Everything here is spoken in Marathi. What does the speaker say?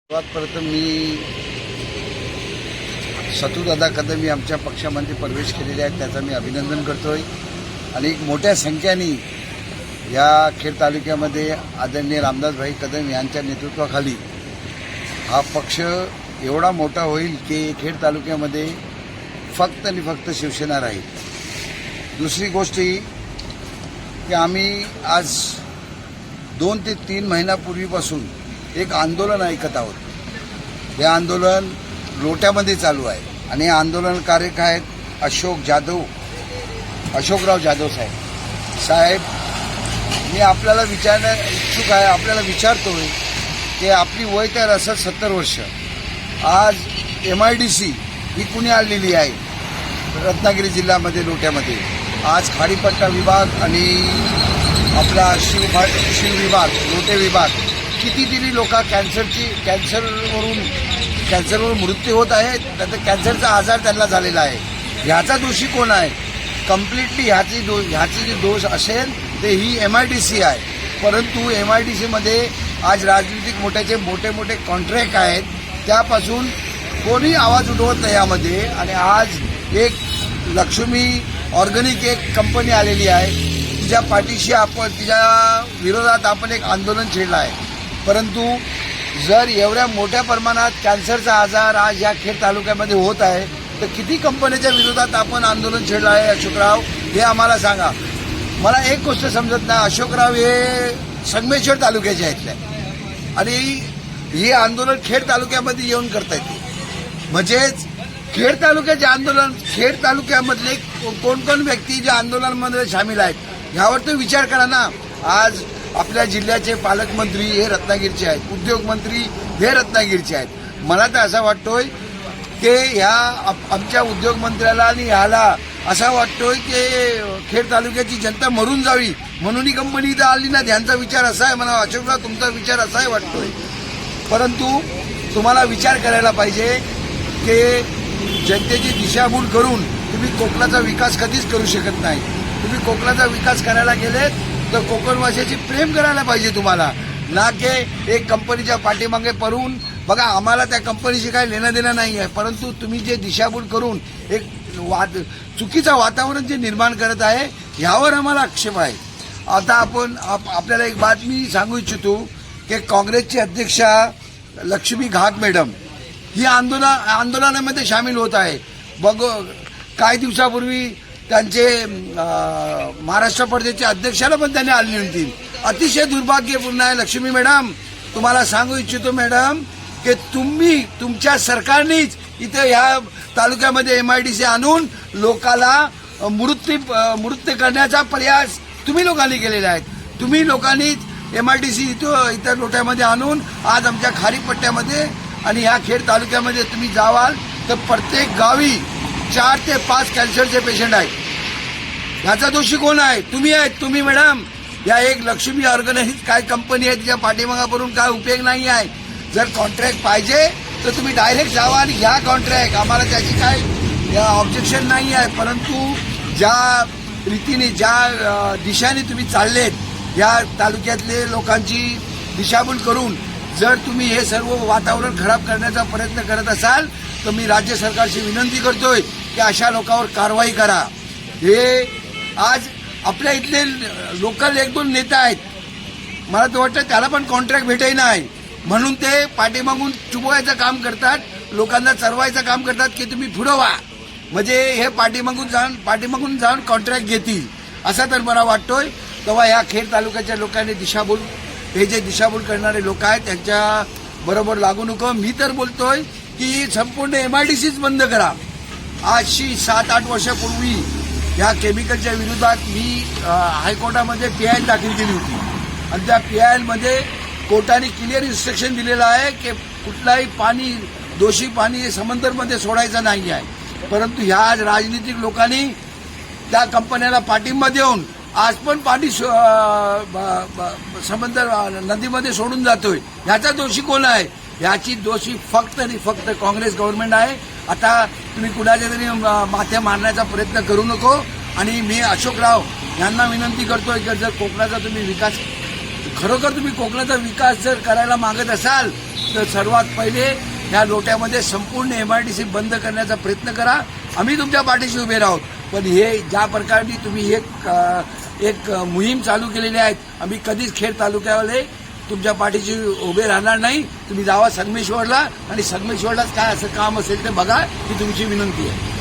सर्वात प्रथम मी सतुदादा कदम आमच्या पक्षामध्ये प्रवेश केलेले आहेत त्याचं मी अभिनंदन करतोय आणि मोठ्या संख्येने या खेड तालुक्यामध्ये आदरणीय रामदासभाई कदम यांच्या नेतृत्वाखाली हा पक्ष एवढा मोठा होईल की खेड तालुक्यामध्ये फक्त आणि फक्त शिवसेना राहील। दुसरी गोष्ट ही की आम्ही आज 2 ते 3 महिन्यापूर्वीपासून एक आंदोलन ऐकत आहोत। हे आंदोलन लोट्यामध्ये चालू आहे आणि हे आंदोलनकारक आहेत अशोकराव जाधव साहेब मी आपल्याला विचारण्या इच्छुक आहे, आपल्याला विचारतोय की आपली वय तर असं 70 वर्ष, आज MIDC ही कुणी आणलेली आहे रत्नागिरी जिल्ह्यामध्ये लोट्यामध्ये। आज खाडीपट्टा विभाग आणि आपला शिव विभाग लोटे विभाग कितीतरी लोक कॅन्सरवर मृत्यू होत आहेत, तर कॅन्सरचा आजार त्यांना झालेला आहे। ह्याचा दोषी कोण आहे? कम्प्लिटली ह्याची जी दोष असेल ते ही MIDC आहे। परंतु MIDCमध्ये आज राजनीतिक मोठे कॉन्ट्रॅक्ट आहेत, त्यापासून कोणी आवाज उठवत नाही यामध्ये। आणि आज एक लक्ष्मी ऑर्गॅनिक एक कंपनी आलेली आहे, तिच्या पाठीशी तिच्या विरोधात आपण एक आंदोलन छेडलं आहे। परंतु जर एवढ्या मोठ्या प्रमाणात कॅन्सरचा आजार आज या खेड तालुक्यामध्ये होत आहे, तर किती कंपन्यांच्या विरोधात आपण आंदोलन छेडलं आहे अशोकराव, हे आम्हाला सांगा। मला एक गोष्ट समजत नाही, अशोकराव हे संगमेश्वर तालुक्याचे आहेत आणि हे आंदोलन खेड तालुक्यामध्ये येऊन करतायत, म्हणजेच खेड तालुक्याचे आंदोलन, खेड तालुक्यामधले कोण व्यक्ती जे आंदोलनामध्ये सामील आहेत ह्यावर तो विचार करा ना। आज आपल्या जिल्ह्याचे पालकमंत्री हे रत्नागिरीचे आहेत, उद्योगमंत्री हे रत्नागिरीचे आहेत। मला तर असं वाटतोय की ह्या आमच्या उद्योगमंत्र्याला आणि ह्याला असा वाटतोय की खेड तालुक्याची जनता मरून जावी म्हणून ही कंपनी इथं आली ना, त्यांचा विचार असा आहे। मला अशोकराव तुमचा विचार असा आहे वाटतोय, परंतु तुम्हाला विचार करायला पाहिजे की जनतेची दिशाभूल करून तुम्ही कोकणाचा विकास कधीच करू शकत नाही। तुम्ही कोकणाचा विकास करायला गेलेत तर कोकणवासियाची प्रेम करायला पाहिजे तुम्हाला, ना की एक कंपनीच्या पाठीमागे पडून। बघा, आम्हाला त्या कंपनीशी काही लेणं देणं नाही आहे, परंतु तुम्ही जे दिशाभूल करून एक चुकीचं वातावरण जे निर्माण करत आहे ह्यावर आम्हाला आक्षेप आहे। आता आपल्याला एक बात मी सांगू इच्छितो की काँग्रेसची अध्यक्षा लक्ष्मी घाट मॅडम ही आंदोलनामध्ये सामील होत आहे। काही दिवसापूर्वी त्यांचे महाराष्ट्र प्रदेशचे अध्यक्षाला पण त्यांनी आणली होती। अतिशय दुर्भाग्यपूर्ण आहे लक्ष्मी मॅडम, तुम्हाला सांगू इच्छितो मॅडम की तुमच्या सरकारनेच इथे ह्या तालुक्यामध्ये MIDC आणून लोकाला मृत्यू करण्याचा प्रयास तुम्ही लोकांनी केलेला आहे। तुम्ही लोकांनी MIDC इतर लोट्यामध्ये आणून आज आमच्या खाडीपट्ट्यामध्ये आणि ह्या खेड तालुक्यामध्ये तुम्ही जावाल तर प्रत्येक गावी 4 ते 5 कॅन्सरचे पेशंट आहेत। ह्याचा दोषी कोण आहे? तुम्ही आहेत, तुम्ही मॅडम। या एक लक्ष्मी ऑर्गनाइज काय कंपनी आहे, तिच्या पाठीमागावरून काय उपयोग नाही आहे। जर कॉन्ट्रॅक्ट पाहिजे तर तुम्ही डायरेक्ट जावा आणि घ्या कॉन्ट्रॅक्ट, आम्हाला त्याची काय ऑब्जेक्शन नाही आहे। परंतु ज्या रीतीने ज्या दिशेने तुम्ही चाललेत या तालुक्यातले लोकांची दिशाभूल करून जर तुम्ही हे सर्व वातावरण खराब करण्याचा प्रयत्न करत असाल तर मी राज्य सरकारशी विनंती करतोय की अशा लोकांवर कारवाई करा। हे आज आपल्या इथले लोकल 1-2 नेते आहेत, मला तर वाटतं त्याला पण कॉन्ट्रॅक्ट भेटाय नाही म्हणून ते पाठीमागून चुबवायचं काम करतात, लोकांना चरवायचं काम करतात की तुम्ही पुढं व्हा, म्हणजे हे पाठीमागून जाऊन कॉन्ट्रॅक्ट घेतील असं तर मला वाटतोय। तेव्हा या खेड तालुक्याच्या लोकांनी हे जे दिशाभूल करणारे लोक आहेत त्यांच्या बरोबर लागू नको। मी तर बोलतोय की संपूर्ण MIDCच बंद करा। आजशी 7-8 वर्षापूर्वी या केमिकलच्या विरोधात मी हायकोर्टामध्ये PIL दाखल केली होती आणि त्या PIL मध्ये कोर्टाने क्लिअर इन्स्ट्रक्शन दिलेलं आहे की कुठलाही दोषी पाणी समंदरमध्ये सोडायचं नाही आहे। परंतु ह्या आज राजनीतिक लोकांनी त्या कंपन्याला पाठिंबा देऊन आज पण पाणी नदीमध्ये सोडून जातोय। ह्याचा दोषी कोण आहे? ह्याची दोषी फक्त आणि फक्त काँग्रेस गव्हर्नमेंट आहे। आता तुम्ही कुणाच्या तरी माथे मारण्याचा प्रयत्न करू नको आणि मी अशोकराव यांना विनंती करतोय की जर कोकणाचा तुम्ही विकास खरोखर तुम्ही कोकणाचा विकास जर करायला मागत असाल तर सर्वात पहिले या लोट्यामध्ये संपूर्ण MIDC बंद करण्याचा प्रयत्न करा. आम्ही तुमच्या पाठीशी उभे राहू. पण हे ज्या प्रकारे तुम्ही एक मोहीम चालू केलेली आहे, आम्ही कधीच खेड तालुक्यावाले तुमच्या पाठीशी उभे राहणार नाही. तुम्ही जावा संगमेश्वरला आणि संगमेश्वरलाच काय असं काम असेल ते बघा, ही तुमची विनंती आहे.